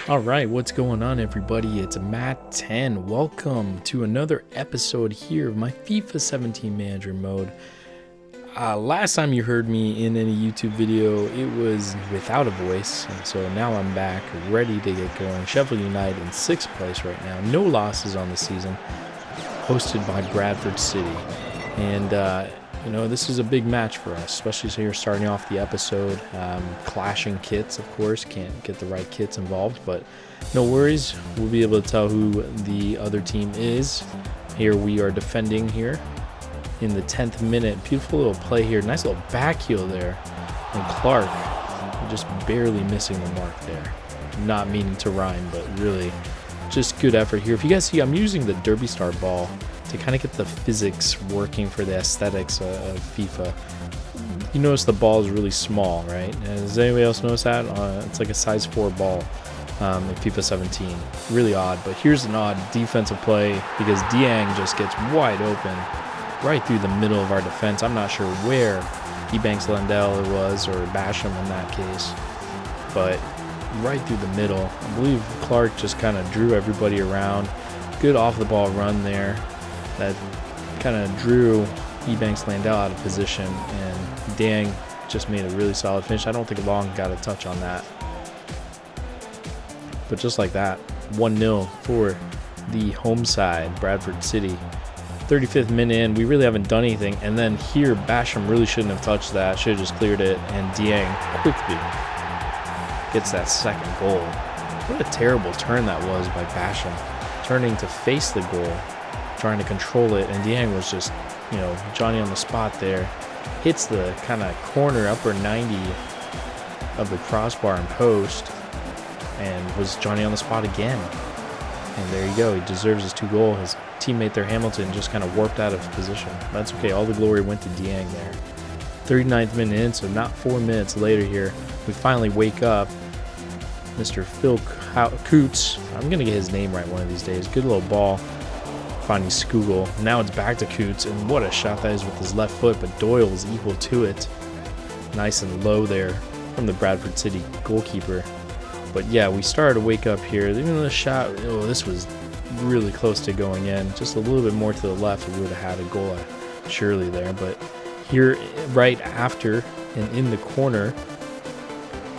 All right, what's going on, everybody? It's Matt 10. Welcome to another episode here of my FIFA 17 manager mode. Last time you heard me in any YouTube video, it was without a voice, and so now I'm back, ready to get going. Sheffield United in 6th place right now, no losses on the season, hosted by Bradford City. And this is a big match for us, especially here starting off the episode. Clashing kits, of course, can't get the right kits involved, but no worries. We'll be able to tell who the other team is. Here we are defending here in the 10th minute. Beautiful little play here. Nice little back heel there. And Clark just barely missing the mark there. Not meaning to rhyme, but really just good effort here. If you guys see, I'm using the Derby Star ball to kind of get the physics working for the aesthetics of FIFA. You notice the ball is really small, right? Does anybody else notice that? It's like a size 4 ball in FIFA 17. Really odd, but here's an odd defensive play because Dieng just gets wide open right through the middle of our defense. I'm not sure where Ebanks Landell was, or Basham in that case, but right through the middle. I believe Clark just kind of drew everybody around. Good off the ball run there that kind of drew Ebanks Landell out of position, and Dieng just made a really solid finish. I don't think Long got a touch on that. But just like that, 1-0 for the home side, Bradford City. 35th minute in, we really haven't done anything, and then here Basham really shouldn't have touched that, should have just cleared it, and Dieng quickly gets that second goal. What a terrible turn that was by Basham, turning to face the goal, trying to control it, and Dieng was just, Johnny on the spot there. Hits the kind of corner upper 90 of the crossbar and post, and was Johnny on the spot again. And there you go, he deserves his 2 goal. His teammate there, Hamilton, just kind of warped out of position. That's okay, all the glory went to Dieng there. 39th minute in, so not 4 minutes later here, we finally wake up. Mr. Phil Coots, I'm going to get his name right one of these days. Good little ball, finding Skugel. Now it's back to Coots, and what a shot that is with his left foot, but Doyle is equal to it. Nice and low there from the Bradford City goalkeeper. But yeah, we started to wake up here. Even though the shot, this was really close to going in. Just a little bit more to the left, we would have had a goal surely there. But here, right after and in the corner,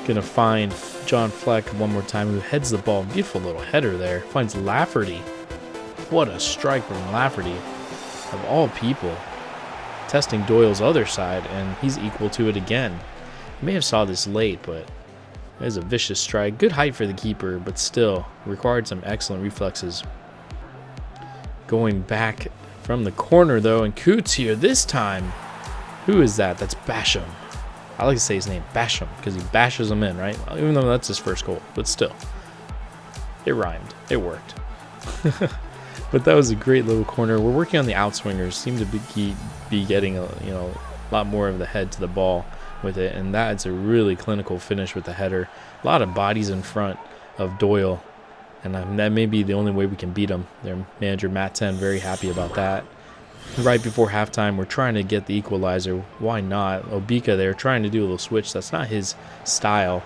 gonna find John Fleck one more time, who heads the ball. Beautiful little header there. Finds Lafferty. What a strike from Lafferty, of all people. Testing Doyle's other side, and he's equal to it again. You may have saw this late, but that is a vicious strike. Good height for the keeper, but still required some excellent reflexes. Going back from the corner, though, and Coots here this time. Who is that? That's Basham. I like to say his name, Basham, because he bashes them in, right? Even though that's his first goal, but still. It rhymed. It worked. But that was a great little corner. We're working on the outswingers. Seem to be getting a lot more of the head to the ball with it, and that's a really clinical finish with the header. A lot of bodies in front of Doyle, and that may be the only way we can beat him. Their manager, Matt 10, very happy about that. Right before halftime, we're trying to get the equalizer. Why not? Obika there trying to do a little switch. That's not his style,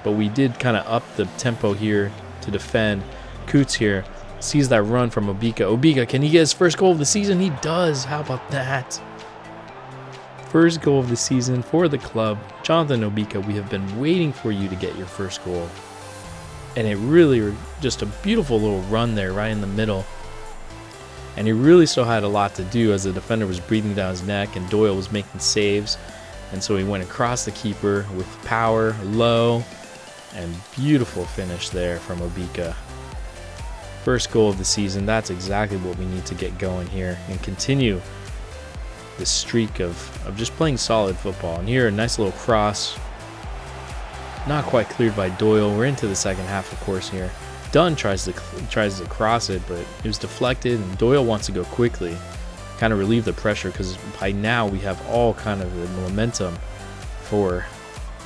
but we did kind of up the tempo here to defend. Coots here sees that run from Obika. Obika, can he get his first goal of the season? He does. How about that? First goal of the season for the club. Jonathan Obika, we have been waiting for you to get your first goal. And it really just a beautiful little run there right in the middle. And he really still had a lot to do as the defender was breathing down his neck and Doyle was making saves. And so he went across the keeper with power, low, and beautiful finish there from Obika. First goal of the season. That's exactly what we need to get going here and continue this streak of just playing solid football. And here, a nice little cross. Not quite cleared by Doyle. We're into the second half, of course, here. Dunn tries to cross it, but it was deflected, and Doyle wants to go quickly, kind of relieve the pressure, because by now we have all kind of the momentum for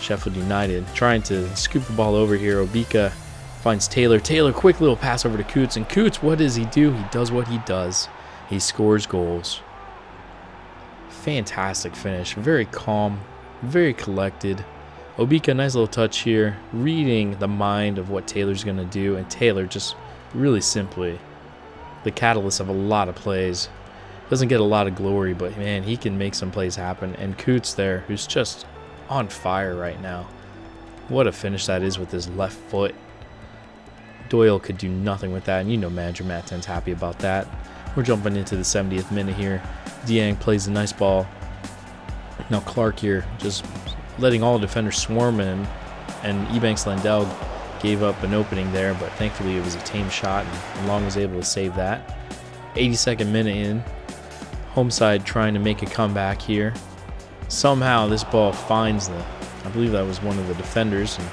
Sheffield United. Trying to scoop the ball over here. Obika finds Taylor. Taylor, quick little pass over to Coots, and Coots, what does he do? He does what he does. He scores goals. Fantastic finish. Very calm, very collected. Obika, nice little touch here, reading the mind of what Taylor's going to do, and Taylor just really simply the catalyst of a lot of plays. Doesn't get a lot of glory, but man, he can make some plays happen. And Coots there, who's just on fire right now. What a finish that is with his left foot. Doyle could do nothing with that, and you know manager Matt Ten's happy about that. We're jumping into the 70th minute here. Dieng plays a nice ball. Now Clark here just letting all the defenders swarm him, and Ebanks Landell gave up an opening there, but thankfully it was a tame shot, and Long was able to save that. 82nd minute in. Home side trying to make a comeback here. Somehow this ball finds I believe that was one of the defenders, and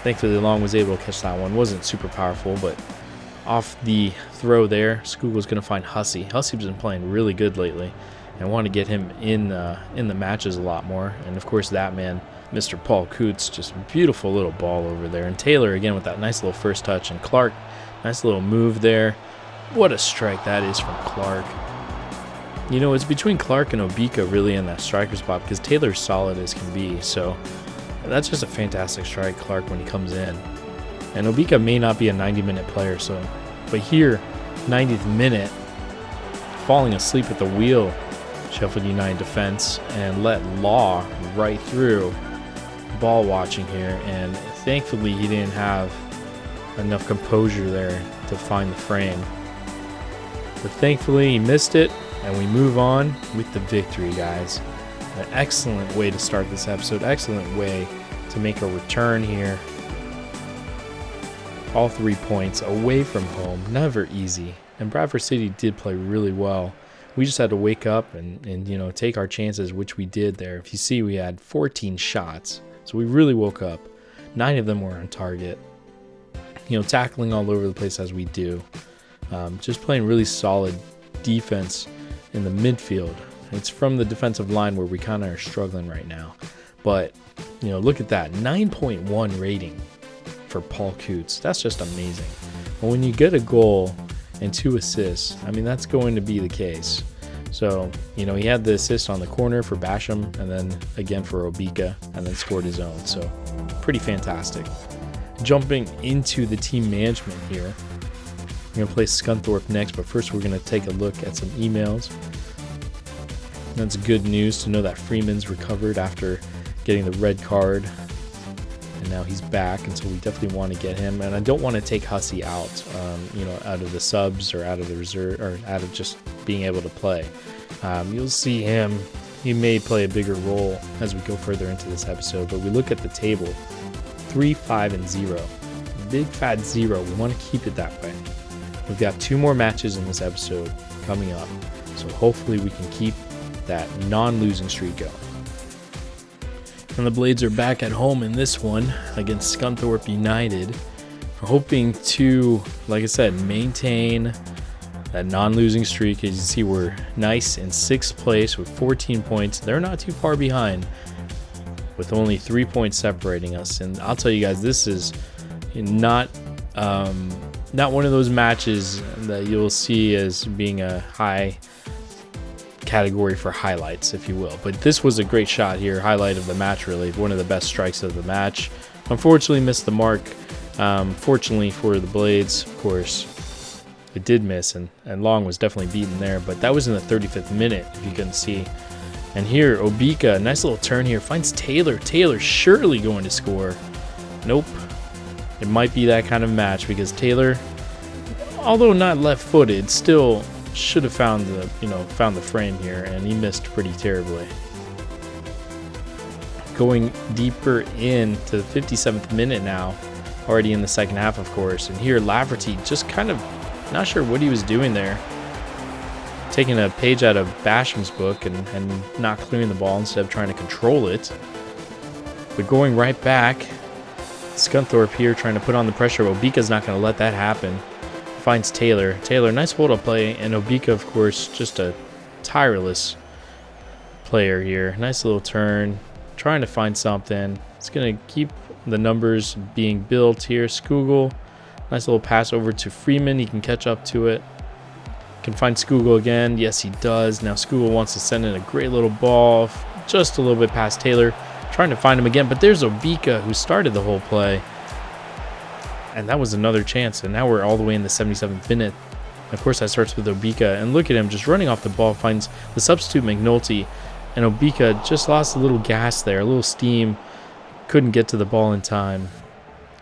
thankfully Long was able to catch that one. Wasn't super powerful, but off the throw there, Skugel's going to find Hussey. Hussey's been playing really good lately, and I want to get him in the matches a lot more. And of course that man, Mr. Paul Coots, just a beautiful little ball over there. And Taylor again with that nice little first touch, and Clark, nice little move there. What a strike that is from Clark. You know, it's between Clark and Obika really in that striker spot, because Taylor's solid as can be. So that's just a fantastic strike, Clark, when he comes in. And Obika may not be a 90-minute player, but here, 90th minute, falling asleep at the wheel, Sheffield United defense, and let Law right through. Ball watching here, and thankfully he didn't have enough composure there to find the frame. But thankfully he missed it, and we move on with the victory, guys. An excellent way to start this episode, excellent way to make a return here. All 3 points away from home, never easy. And Bradford City did play really well. We just had to wake up and you know, take our chances, which we did there. If you see, we had 14 shots, so we really woke up. 9 of them were on target. You know, tackling all over the place as we do. Just playing really solid defense in the midfield. It's from the defensive line where we kind of are struggling right now. But, you know, look at that. 9.1 rating for Paul Coots. That's just amazing. But when you get a goal and 2 assists, I mean, that's going to be the case. So, you know, he had the assist on the corner for Basham, and then again for Obika, and then scored his own. So, pretty fantastic. Jumping into the team management here. We're going to play Scunthorpe next, but first we're going to take a look at some emails. That's good news to know that Freeman's recovered after getting the red card, and now he's back, and so we definitely want to get him. And I don't want to take Hussey out, you know, out of the subs or out of the reserve, or out of just being able to play. You'll see him. He may play a bigger role as we go further into this episode, but we look at the table, 3, 5, and 0. Big fat 0. We want to keep it that way. We've got 2 more matches in this episode coming up, so hopefully we can keep that non-losing streak going. And the Blades are back at home in this one against Scunthorpe United. We're hoping to, like I said, maintain that non-losing streak. As you see, we're nice in 6th place with 14 points. They're not too far behind with only 3 points separating us. And I'll tell you guys, this is not one of those matches that you'll see as being a high category for highlights, if you will. But this was a great shot here, highlight of the match, really. One of the best strikes of the match. Unfortunately, missed the mark. Fortunately for the Blades, of course, it did miss, and Long was definitely beaten there. But that was in the 35th minute, if you couldn't see. And here, Obika, nice little turn here, finds Taylor. Taylor surely going to score. Nope. It might be that kind of match, because Taylor, although not left-footed, still should have found the frame here, and he missed pretty terribly. Going deeper into the 57th minute now, already in the second half, of course. And here, Lafferty just kind of not sure what he was doing there, taking a page out of Basham's book and not clearing the ball instead of trying to control it. But going right back, Scunthorpe here trying to put on the pressure. Obika's not going to let that happen. Finds Taylor. Taylor, nice hold-up play. And Obika, of course, just a tireless player here. Nice little turn. Trying to find something. It's going to keep the numbers being built here. Skugel, nice little pass over to Freeman. He can catch up to it. Can find Skugel again. Yes, he does. Now Skugel wants to send in a great little ball just a little bit past Taylor. trying to find him again, but there's Obika who started the whole play. And that was another chance, and now we're all the way in the 77th minute. Of course, that starts with Obika, and look at him just running off the ball, finds the substitute McNulty, and Obika just lost a little gas there, a little steam, couldn't get to the ball in time.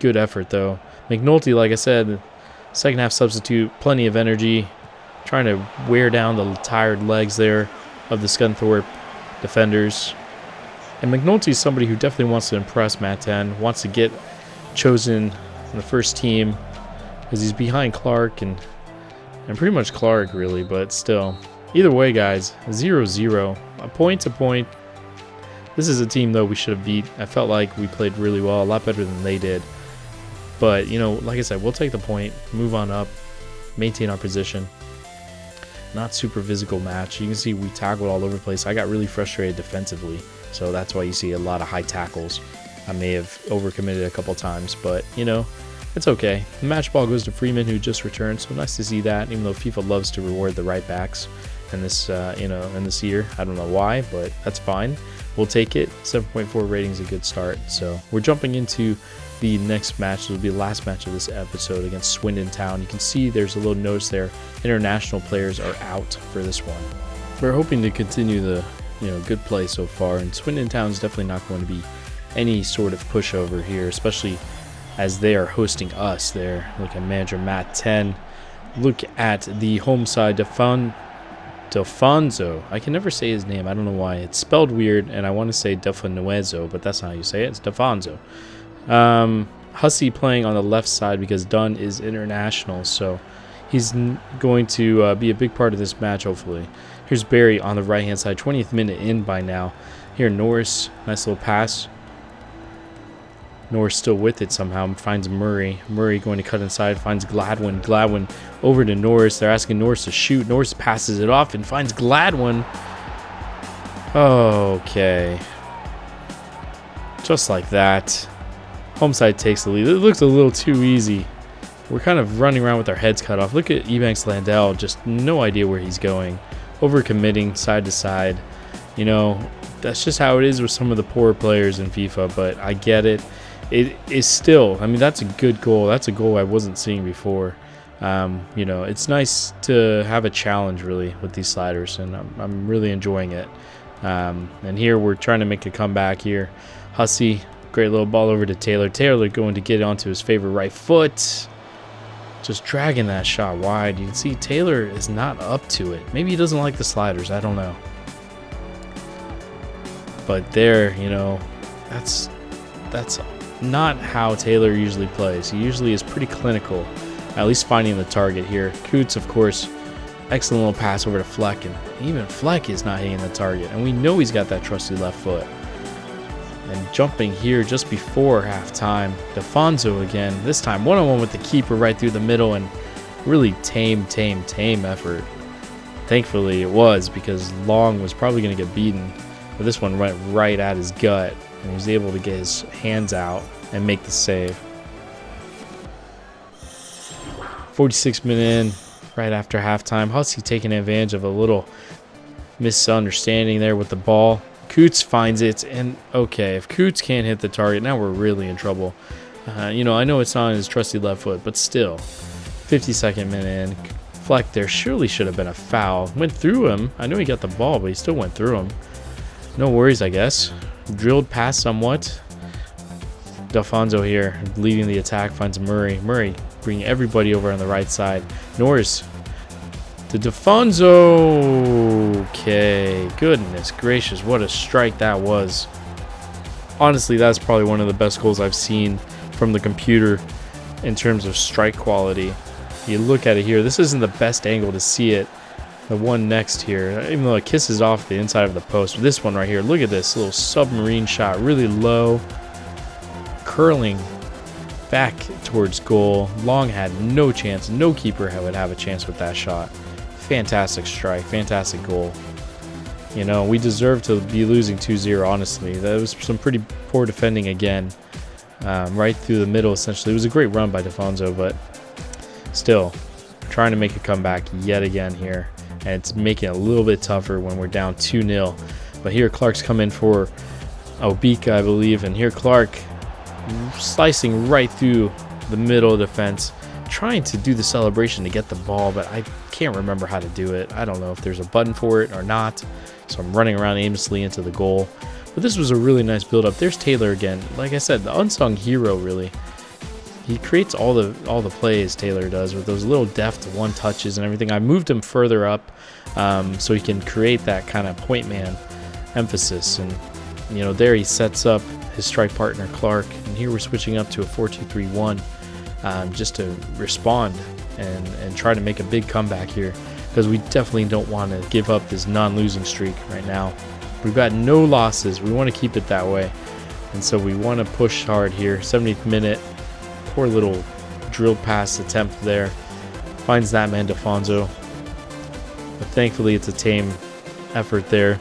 Good effort, though. McNulty, like I said, second half substitute, plenty of energy, trying to wear down the tired legs there of the Scunthorpe defenders. And McNulty is somebody who definitely wants to impress Matt 10, wants to get chosen in the first team, because he's behind Clark and pretty much Clark, really, but still. Either way, guys, 0-0, a point to point. This is a team, though, we should have beat. I felt like we played really well, a lot better than they did. But, you know, like I said, we'll take the point, move on up, maintain our position. Not super physical match. You can see we tackled all over the place. I got really frustrated defensively, so that's why you see a lot of high tackles. I may have overcommitted a couple times, but, you know, it's okay. The match ball goes to Freeman, who just returned, so nice to see that, even though FIFA loves to reward the right backs in this, in this year. I don't know why, but that's fine. We'll take it. 7.4 rating is a good start. So we're jumping into the next match. This will be the last match of this episode against Swindon Town. You can see there's a little notice there. International players are out for this one. We're hoping to continue the good play so far, and Swindon Town is definitely not going to be any sort of pushover here, especially as they are hosting us there. Look at manager Matt 10. Look at the home side, Defonso. I can never say his name. I don't know why. It's spelled weird, and I want to say Defonuezo, but that's not how you say it. It's Defonso. Hussey playing on the left side because Dunn is international, so he's going to be a big part of this match, hopefully. Here's Barry on the right-hand side. 20th minute in by now. Here, Norris. Nice little pass. Norris still with it somehow. Finds Murray. Murray going to cut inside. Finds Gladwin. Gladwin over to Norris. They're asking Norris to shoot. Norris passes it off and finds Gladwin. Okay. Just like that. Home side takes the lead. It looks a little too easy. We're kind of running around with our heads cut off. Look at Ebanks Landell. Just no idea where he's going. Overcommitting side to side. You know, that's just how it is with some of the poor players in FIFA, but I get it. It is still, I mean, that's a good goal. That's a goal I wasn't seeing before. You know, it's nice to have a challenge, really, with these sliders, and I'm really enjoying it. And here we're trying to make a comeback here. Hussey, great little ball over to Taylor. Taylor going to get onto his favorite right foot. Just dragging that shot wide. You can see Taylor is not up to it. Maybe he doesn't like the sliders. I don't know. But there, you know, that's not how Taylor usually plays. He usually is pretty clinical, at least finding the target here. Coots, of course, excellent little pass over to Fleck, and even Fleck is not hitting the target. And we know he's got that trusty left foot. And jumping here just before halftime, Defonso again, this time one-on-one with the keeper right through the middle, and really tame effort. Thankfully it was, because Long was probably going to get beaten. But this one went right at his gut, and he was able to get his hands out and make the save. 46 minutes in, right after halftime. Hussey taking advantage of a little misunderstanding there with the ball. Coots finds it, and okay, if Coots can't hit the target, now we're really in trouble. You know, I know it's not on his trusty left foot, but still. 52nd minute in. Fleck there surely should have been a foul. Went through him. I know he got the ball, but he still went through him. No worries, I guess. Drilled past somewhat. Defonso here leading the attack, finds Murray. Murray bringing everybody over on the right side. Norris to Defonso. Okay, goodness gracious, what a strike that was. Honestly, that's probably one of the best goals I've seen from the computer in terms of strike quality. You look at it here, this isn't the best angle to see it. The one next here, even though it kisses off the inside of the post. This one right here, look at this little submarine shot, really low, curling back towards goal. Long had no chance, no keeper would have a chance with that shot. Fantastic strike, fantastic goal. You know, we deserve to be losing 2-0, honestly. That was some pretty poor defending again, right through the middle, essentially. It was a great run by Defonso, but still trying to make a comeback yet again here. And it's making it a little bit tougher when we're down 2-0. But here Clark's come in for Obika, I believe. And here Clark slicing right through the middle of the fence, trying to do the celebration to get the ball, but I can't remember how to do it. I don't know if there's a button for it or not, so I'm running around aimlessly into the goal. But this was a really nice build-up. There's Taylor again. Like I said, the unsung hero, really. He creates all the plays, Taylor does, with those little deft one touches and everything. I moved him further up so he can create that kind of point man emphasis. And, you know, there he sets up his strike partner, Clark. And here we're switching up to a 4-2-3-1 just to respond and try to make a big comeback here, because we definitely don't want to give up this non-losing streak right now. We've got no losses. We want to keep it that way. And so we want to push hard here. 70th minute. Poor little drill pass attempt there. Finds that man, DeFonso. But thankfully, it's a tame effort there.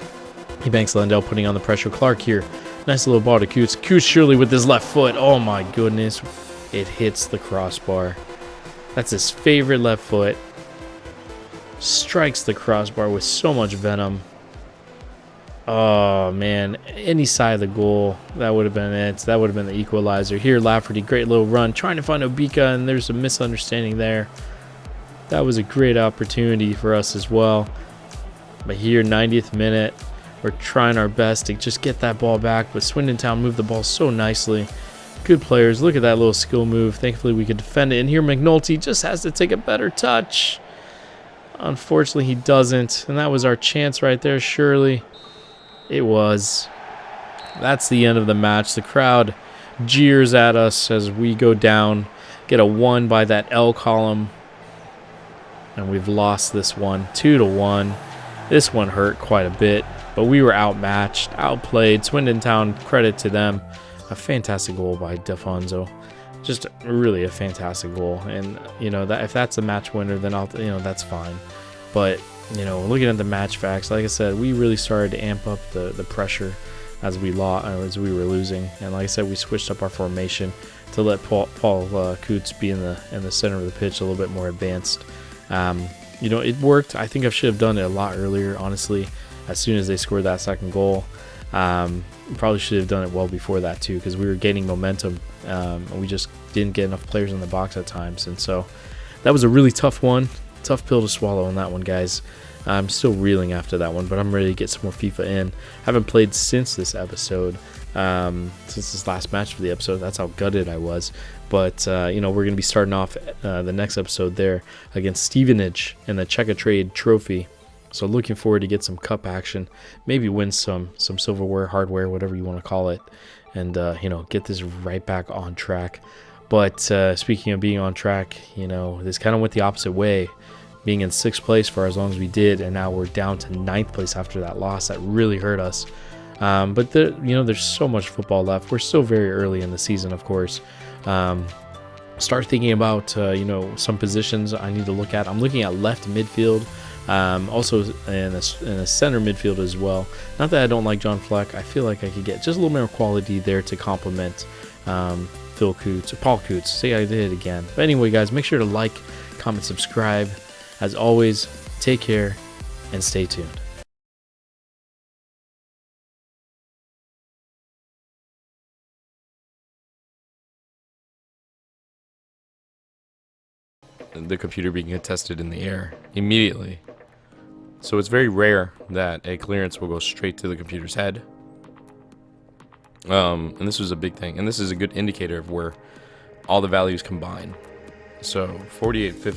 He banks Lendell, putting on the pressure. Clark here. Nice little ball to Coots. Coots surely with his left foot. Oh my goodness. It hits the crossbar. That's his favorite left foot. Strikes the crossbar with so much venom. Oh, man. Any side of the goal, that would have been it. That would have been the equalizer. Here, Lafferty, great little run. Trying to find Obika, and there's a misunderstanding there. That was a great opportunity for us as well. But here, 90th minute, we're trying our best to just get that ball back. But Swindon Town moved the ball so nicely. Good players. Look at that little skill move. Thankfully, we could defend it. And here, McNulty just has to take a better touch. Unfortunately, he doesn't. And that was our chance right there, surely. It was. That's the end of the match. The crowd jeers at us as we go down, get a 1 by that L column, and we've lost this one 2-1. This one hurt quite a bit, but we were outmatched, outplayed. Swindon Town, credit to them. A fantastic goal by DeFonso. Just really a fantastic goal, and you know that if that's a match winner, then that's fine. But you know, looking at the match facts, like I said, we really started to amp up the pressure as we were losing. And like I said, we switched up our formation to let Paul Coots be in the center of the pitch, a little bit more advanced. You know, it worked. I think I should have done it a lot earlier, honestly, as soon as they scored that second goal. Probably should have done it well before that too, because we were gaining momentum. And we just didn't get enough players in the box at times. And so that was a really tough one. Tough pill to swallow on that one, guys. I'm still reeling after that one, but I'm ready to get some more FIFA in. Haven't played since this episode, since this last match for the episode. That's how gutted I was. But, you know, we're going to be starting off the next episode there against Stevenage in the Check-a-Trade Trophy. So looking forward to get some cup action, maybe win some silverware, hardware, whatever you want to call it, and, you know, get this right back on track. But speaking of being on track, you know, this kind of went the opposite way, being in 6th place for as long as we did, and now we're down to 9th place after that loss. That really hurt us. But you know, there's so much football left. We're still very early in the season, of course. Start thinking about you know, some positions I need to look at. I'm looking at left midfield, also in a center midfield as well. Not that I don't like John Fleck. I feel like I could get just a little more quality there to complement Paul Coots. See, I did it again. But anyway, guys, make sure to like, comment, subscribe. As always, take care and stay tuned. The computer being tested in the air immediately. So it's very rare that a clearance will go straight to the computer's head. And this was a big thing. And this is a good indicator of where all the values combine. So 4850.